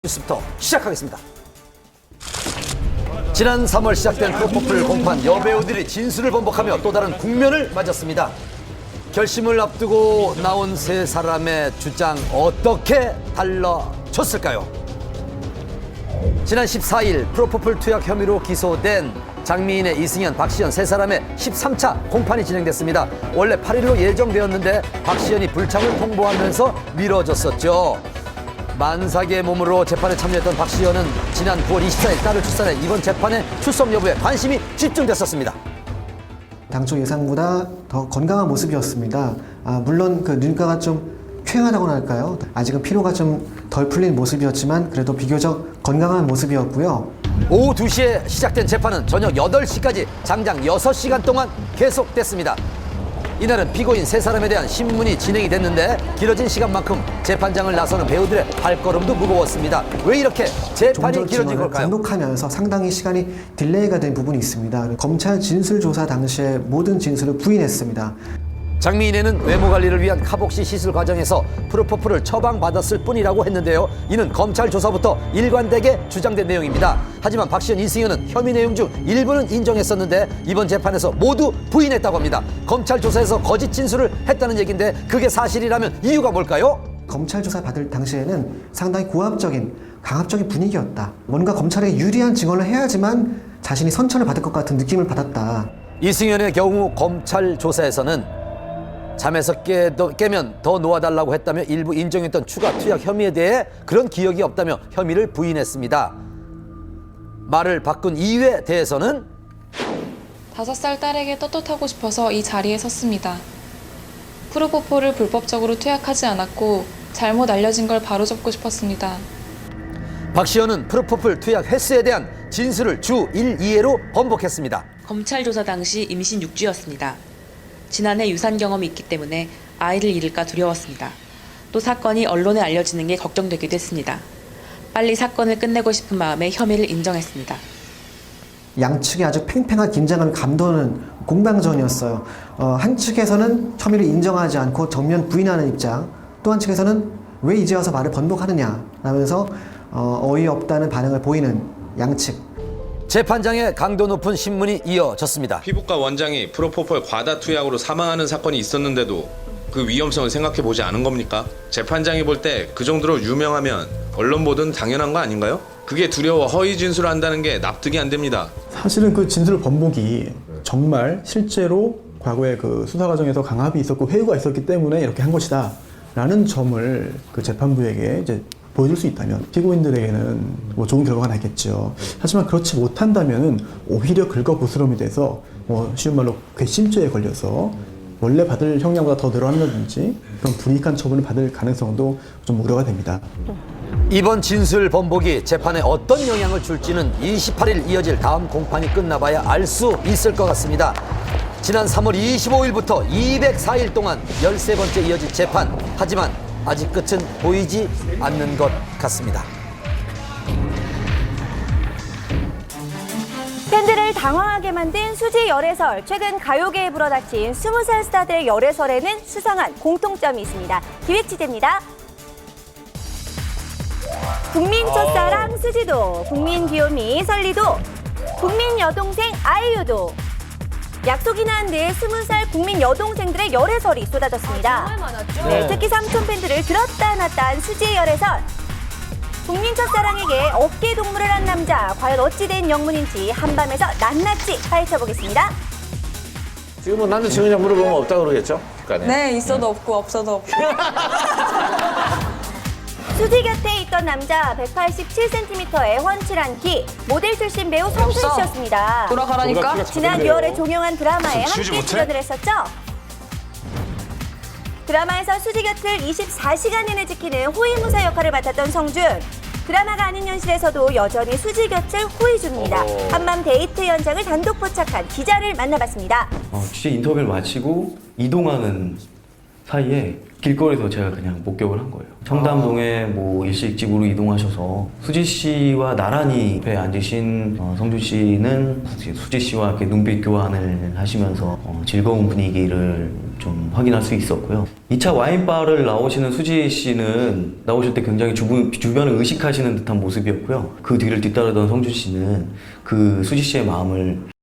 뉴스부터 시작하겠습니다. 지난 3월 시작된 프로포폴 공판, 여배우들이 진술을 번복하며 또 다른 국면을 맞았습니다. 결심을 앞두고 나온 세 사람의 주장 어떻게 달라졌을까요? 지난 14일 프로포폴 투약 혐의로 기소된 장미인의 이승현, 박시현 세 사람의 13차 공판이 진행됐습니다. 원래 8일로 예정되었는데 박시현이 불참을 통보하면서 미뤄졌었죠. 만삭의 몸으로 재판에 참여했던 박시현은 지난 9월 24일 딸을 출산해 이번 재판의 출석 여부에 관심이 집중됐었습니다. 당초 예상보다 더 건강한 모습이었습니다. 물론 그 눈가가 좀 쾌하다고나 할까요? 아직은 피로가 좀 덜 풀린 모습이었지만 그래도 비교적 건강한 모습이었고요. 오후 2시에 시작된 재판은 저녁 8시까지 장장 6시간 동안 계속됐습니다. 이날은 피고인 세 사람에 대한 신문이 진행이 됐는데 길어진 시간만큼 재판장을 나서는 배우들의 발걸음도 무거웠습니다. 왜 이렇게 재판이 길어진 걸까요? 감독하면서 상당히 시간이 딜레이가 된 부분이 있습니다. 검찰 진술조사 당시에 모든 진술을 부인했습니다. 장미인에는 외모 관리를 위한 카복시 시술 과정에서 프로포폴을 처방받았을 뿐이라고 했는데요. 이는 검찰 조사부터 일관되게 주장된 내용입니다. 하지만 박시현, 이승현은 혐의 내용 중 일부는 인정했었는데 이번 재판에서 모두 부인했다고 합니다. 검찰 조사에서 거짓 진술을 했다는 얘기인데 그게 사실이라면 이유가 뭘까요? 검찰 조사 받을 당시에는 상당히 고압적인 강압적인 분위기였다. 뭔가 검찰에 유리한 증언을 해야지만 자신이 선처를 받을 것 같은 느낌을 받았다. 이승현의 경우 검찰 조사에서는 잠에서 깨면 더 놓아달라고 했다며 일부 인정했던 추가 투약 혐의에 대해 그런 기억이 없다며 혐의를 부인했습니다. 말을 바꾼 이유에 대해서는 5살 딸에게 떳떳하고 싶어서 이 자리에 섰습니다. 프로포폴을 불법적으로 투약하지 않았고 잘못 알려진 걸 바로잡고 싶었습니다. 박시현은 프로포폴 투약 횟수에 대한 진술을 주 1, 2회로 번복했습니다. 검찰 조사 당시 임신 6주였습니다. 지난해 유산 경험이 있기 때문에 아이를 잃을까 두려웠습니다. 또 사건이 언론에 알려지는 게 걱정되기도 했습니다. 빨리 사건을 끝내고 싶은 마음에 혐의를 인정했습니다. 양측의 아주 팽팽한 긴장을 감도는 공방전이었어요. 한 측에서는 혐의를 인정하지 않고 정면 부인하는 입장, 또 한 측에서는 왜 이제 와서 말을 번복하느냐 라면서 어이없다는 반응을 보이는 양측. 재판장의 강도 높은 신문이 이어졌습니다. 피부과 원장이 프로포폴 과다 투약으로 사망하는 사건이 있었는데도 그 위험성을 생각해보지 않은 겁니까? 재판장이 볼 때 그 정도로 유명하면 언론 보도는 당연한 거 아닌가요? 그게 두려워 허위 진술을 한다는 게 납득이 안 됩니다. 사실은 그 진술 번복이 정말 실제로 과거에 그 수사 과정에서 강압이 있었고 회유가 있었기 때문에 이렇게 한 것이다 라는 점을 그 재판부에게 이제 보여줄 수 있다면 피고인들에게는 뭐 좋은 결과가 나겠죠. 하지만 그렇지 못한다면은 오히려 긁어부스럼이 돼서 뭐 쉬운 말로 괘씸죄에 걸려서 원래 받을 형량보다 더 늘어난다든지 그런 불이익한 처분을 받을 가능성도 좀 우려가 됩니다. 이번 진술 번복이 재판에 어떤 영향을 줄지는 28일 이어질 다음 공판이 끝나봐야 알 수 있을 것 같습니다. 지난 3월 25일부터 204일 동안 13번째 이어질 재판. 하지만 아직 끝은 보이지 않는 것 같습니다. 팬들을 당황하게 만든 수지 열애설. 최근 가요계에 불어닥친 20살 스타들의 열애설에는 수상한 공통점이 있습니다. 기획 취재입니다. 국민 첫사랑 수지도, 국민 귀요미 설리도, 국민 여동생 아이유도. 약속이나 한 듯 20살 국민 여동생들의 열애설이 쏟아졌습니다. 정말 많았죠? 네, 특히 삼촌 팬들을 들었다 놨다 한 수지의 열애설. 국민 첫사랑에게 어깨 동무를 한 남자, 과연 어찌 된 영문인지 한밤에서 낱낱이 파헤쳐보겠습니다. 지금 뭐 남자친구냐 물어보면 없다고 그러겠죠? 네, 있어도 없고 없어도 없고. 수지 곁에 있던 남자 187cm의 훤칠한 키, 모델 출신 배우 성준 씨였습니다. 돌아가라니까? 지난 6월에 종영한 드라마에 함께 출연을 했었죠. 드라마에서 수지 곁을 24시간 내내 지키는 호위무사 역할을 맡았던 성준. 드라마가 아닌 현실에서도 여전히 수지 곁을 호위 중입니다. 한밤 데이트 현장을 단독 포착한 기자를 만나봤습니다. 취재 인터뷰를 마치고 이동하는 사이에 길거리에서 제가 그냥 목격을 한 거예요. 청담동에 뭐 일식집으로 이동하셔서 수지 씨와 나란히 옆에 앉으신 성준 씨는 수지 씨와 이렇게 눈빛 교환을 하시면서 즐거운 분위기를 좀 확인할 수 있었고요. 2차 와인바를 나오시는 수지 씨는 나오실 때 굉장히 주변을 의식하시는 듯한 모습이었고요. 그 뒤를 뒤따르던 성준 씨는 그 수지 씨의 마음을